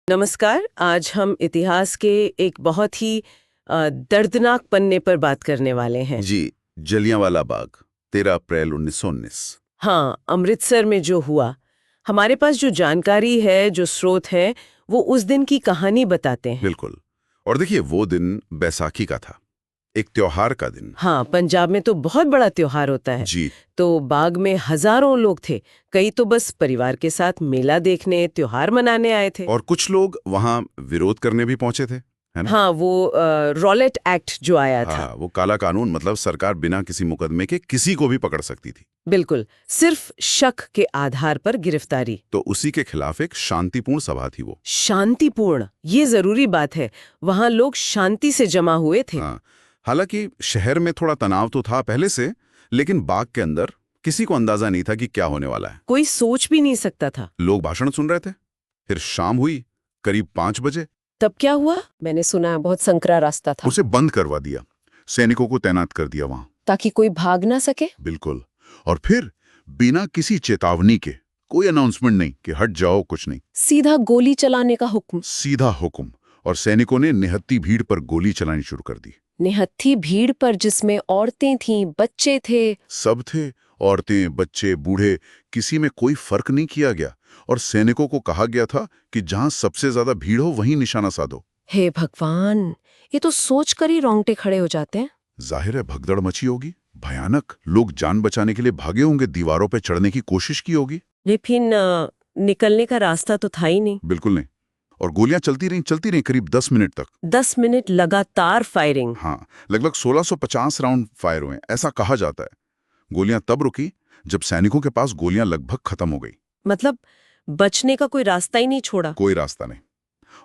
नमस्कार। आज हम इतिहास के एक बहुत ही दर्दनाक पन्ने पर बात करने वाले हैं। जी। जलियांवाला बाग 13 अप्रैल 1919। हाँ, अमृतसर में जो हुआ। हमारे पास जो जानकारी है, जो स्रोत है, वो उस दिन की कहानी बताते हैं। बिल्कुल। और देखिए, वो दिन बैसाखी का था, एक त्योहार का दिन। हाँ, पंजाब में तो बहुत बड़ा त्योहार होता है। जी। तो बाग में हजारों लोग थे। कई तो बस परिवार के साथ मेला देखने, त्योहार मनाने आए थे। और कुछ लोग वहां विरोध करने भी पहुंचे थे, है ना? हाँ, वो रॉलेट एक्ट जो आया था। हाँ, वो काला कानून, मतलब सरकार बिना किसी मुकदमे के किसी को भी पकड़ सकती थी। बिल्कुल, सिर्फ शक के आधार पर गिरफ्तारी। तो उसी के खिलाफ एक शांतिपूर्ण सभा थी वो। शांतिपूर्ण, ये जरूरी बात है। वहां लोग शांति से जमा हुए थे। हाँ, हालांकि शहर में थोड़ा तनाव तो था पहले से, लेकिन बाग के अंदर किसी को अंदाजा नहीं था कि क्या होने वाला है। कोई सोच भी नहीं सकता था। लोग भाषण सुन रहे थे। फिर शाम हुई, करीब 5 बजे। तब क्या हुआ? मैंने सुना बहुत संकरा रास्ता था। उसे बंद करवा दिया, सैनिकों को तैनात कर दिया वहां। ताकि कोई भाग ना सके। बिल्कुल। और फिर बिना किसी चेतावनी के, कोई अनाउंसमेंट नहीं कि हट जाओ, कुछ नहीं, सीधा गोली चलाने का हुक्म। सीधा हुक्म। और सैनिकों ने निहत्ती भीड़ पर गोली चलानी शुरू कर दी। निहत्थी भीड़ पर, जिसमें औरतें थीं, बच्चे थे। सब थे, औरतें, बच्चे, बूढ़े, किसी में कोई फर्क नहीं किया गया। और सैनिकों को कहा गया था कि जहां सबसे ज्यादा भीड़ हो वहीं निशाना साधो। हे भगवान, ये तो सोच कर ही रोंगटे खड़े हो जाते हैं। जाहिर है भगदड़ मची होगी, भयानक। लोग जान बचाने के लिए भागे होंगे, दीवारों पे चढ़ने की कोशिश की होगी। लेकिन निकलने का रास्ता तो था ही नहीं। बिल्कुल नहीं। और गोलियां चलती रहीं करीब 10 मिनट तक। 10 मिनट लगातार फायरिंग। हाँ, लगभग 1650 राउंड फायर हुए, ऐसा कहा जाता है। गोलियां तब रुकी जब सैनिकों के पास गोलियां लगभग खत्म हो गई। मतलब बचने का कोई रास्ता ही नहीं छोड़ा। कोई रास्ता नहीं।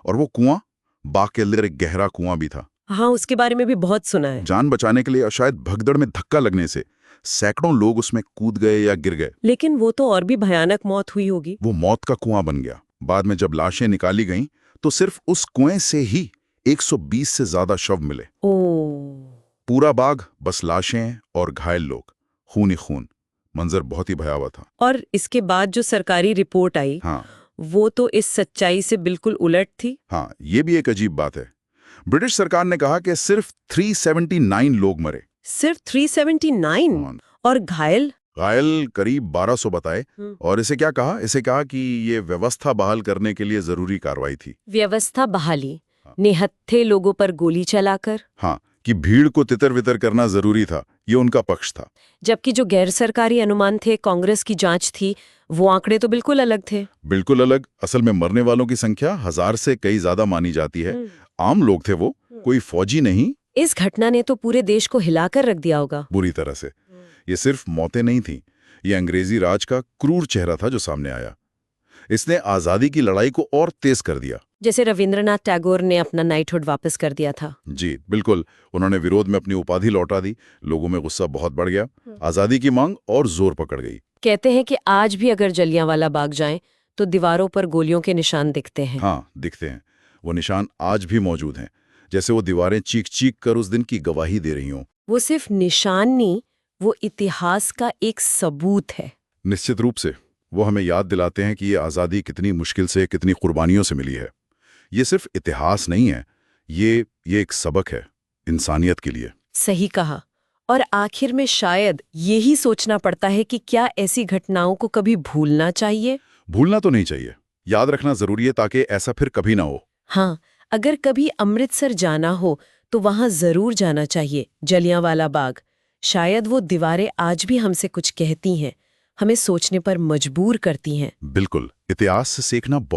और वो कुआं, बाग के अंदर एक गहरा कुआं भी था। हाँ, उसके बारे में भी बहुत सुना है। जान बचाने के लिए, और शायद भगदड़ में धक्का लगने से, सैकड़ों लोग उसमें कूद गए या गिर गए। लेकिन वो तो और भी भयानक मौत हुई होगी। वो मौत का कुआं बन गया। बाद में जब लाशें निकाली गईं, तो सिर्फ उस कुएं से ही 120 से ज्यादा शव मिले। ओह। पूरा बाग बस लाशें और घायल लोग, खून ही खून। मंजर बहुत ही भयावह था। और इसके बाद जो सरकारी रिपोर्ट आई, हाँ वो तो इस सच्चाई से बिल्कुल उलट थी। हाँ, ये भी एक अजीब बात है। ब्रिटिश सरकार ने कहा कि सिर्फ 379 लोग मरे। सिर्फ 379? हाँ। और घायल? घायल करीब 1200 बताए। और इसे क्या कहा? इसे कहा कि ये व्यवस्था बहाल करने के लिए जरूरी कार्रवाई थी। व्यवस्था बहाली? निहत्थे लोगों पर गोली चलाकर? हाँ, कि भीड़ को तितर वितर करना जरूरी था, ये उनका पक्ष था। जबकि जो गैर सरकारी अनुमान थे, कांग्रेस की जांच थी, वो आंकड़े तो बिल्कुल अलग थे। बिल्कुल अलग। असल में मरने वालों की संख्या 1000 से कई ज्यादा मानी जाती है। आम लोग थे वो, कोई फौजी नहीं। इस घटना ने तो पूरे देश को हिलाकर रख दिया होगा। बुरी तरह से। ये सिर्फ मौतें नहीं थी, ये अंग्रेजी राज का क्रूर चेहरा था जो सामने आया। इसने आजादी की लड़ाई को और तेज कर दिया। जैसे रविंद्रनाथ टैगोर ने अपना नाइटहुड वापस कर दिया था। जी बिल्कुल। उन्होंने विरोध में अपनी उपाधि लौटा दी। लोगों में गुस्सा बहुत बढ़ गया। आजादी की मांग और जोर पकड़ गई। कहते हैं कि आज भी अगर जलियांवाला बाग जाएं तो दीवारों पर गोलियों के निशान दिखते हैं। हाँ, दिखते हैं। वो निशान आज भी मौजूद हैं, जैसे वो दीवारें चीख चीख कर उस दिन की गवाही दे रही हों। वो सिर्फ निशान नहीं, वो इतिहास का एक सबूत है। निश्चित रूप से। वो हमें याद दिलाते हैं कि ये आज़ादी कितनी मुश्किल से, कितनी कुर्बानियों से मिली है। ये सिर्फ इतिहास नहीं है, ये एक सबक है इंसानियत के लिए। सही कहा। और आखिर में शायद यही सोचना पड़ता है कि क्या ऐसी घटनाओं को कभी भूलना चाहिए? भूलना तो नहीं चाहिए, याद रखना जरूरी है, ताकि ऐसा फिर कभी ना हो। हाँ, अगर कभी अमृतसर जाना हो तो वहां जरूर जाना चाहिए, जलियांवाला बाग। शायद वो दीवारें आज भी हमसे कुछ कहती हैं, हमें सोचने पर मजबूर करती हैं। बिल्कुल, इतिहास से सीखना बहुत